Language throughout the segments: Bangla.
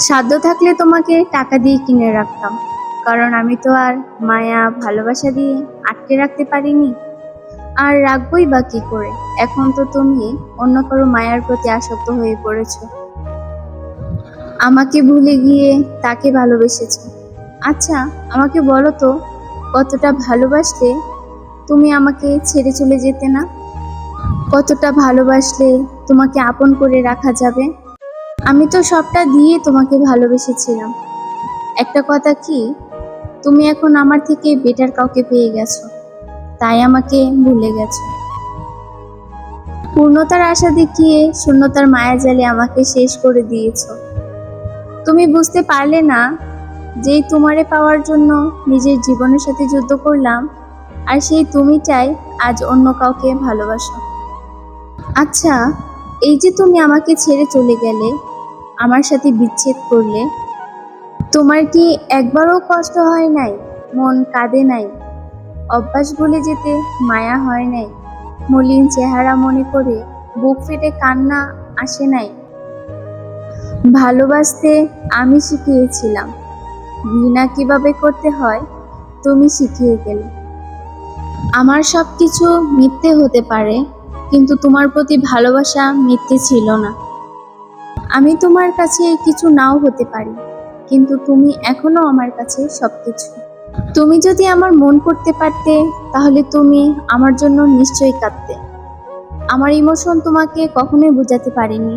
সাধ্য থাকলে তোমাকে টাকা দিয়ে কিনে রাখতাম, কারণ আমি তো আর মায়া ভালোবাসা দিয়ে আটকে রাখতে পারিনি। আর রাখবই বা কি করে? এখন তো তুমি অন্য কারো মায়ার প্রতি আসক্ত হয়ে পড়েছো। আমাকে ভুলে গিয়ে তাকে ভালোবেসেছো। আচ্ছা, আমাকে বলো তো, কতটা ভালোবাসলে তুমি আমাকে ছেড়ে চলে যেতে না? কতটা ভালোবাসলে তোমাকে আপন করে রাখা যাবে? আমি তো সবটা দিয়ে তোমাকে ভালোবেসেছিলাম। একটা কথা কি, তুমি এখন আমার থেকে বেটার কাউকে পেয়ে গেছো, তাই আমাকে ভুলে গেছো। পূর্ণতার আশা দেখিয়ে শূন্যতার মায়াজালে আমাকে শেষ করে দিয়েছো। তুমি বুঝতে পারলে না, যেই তোমারে পাওয়ার জন্য নিজের জীবনের সাথে যুদ্ধ করলাম, আর সেই তুমিটাই আজ অন্য কাউকে ভালোবাসো। আচ্ছা, এই যে তুমি আমাকে ছেড়ে চলে গেলে, আমার সাথে বিচ্ছেদ করলে, তোমার কি একবারও কষ্ট হয় নাই? মন কাঁদে নাই? অভ্যাস ভুলে যেতে মায়া হয় নাই? মলিন চেহারা মনে করে বুক ফেটে কান্না আসে নাই? ভালোবাসতে আমি শিখিয়েছিলাম, ঘৃণা কিভাবে করতে হয় তুমি শিখিয়ে গেলে। আমার সবকিছু মিথ্যে হতে পারে, কিন্তু তোমার প্রতি ভালোবাসা মিথ্যে ছিল না। আমি তোমার কাছে কিছু নাও হতে পারি, কিন্তু তুমি এখনো আমার কাছে সবকিছু। তুমি যদি আমার মন পড়তে পারতে, তাহলে তুমি আমার জন্য নিশ্চয়ই কাঁদতে। আমার ইমোশন তোমাকে কখনোই বোঝাতে পারিনি,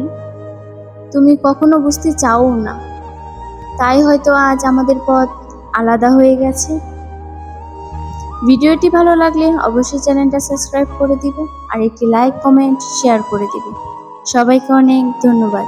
তুমি কখনো বুঝতে চাও না। তাই হয়তো আজ আমাদের পথ আলাদা হয়ে গেছে। ভিডিওটি ভালো লাগলে অবশ্যই চ্যানেলটা সাবস্ক্রাইব করে দিবে, আর একটি লাইক, কমেন্ট, শেয়ার করে দিবে। সবাইকে অনেক ধন্যবাদ।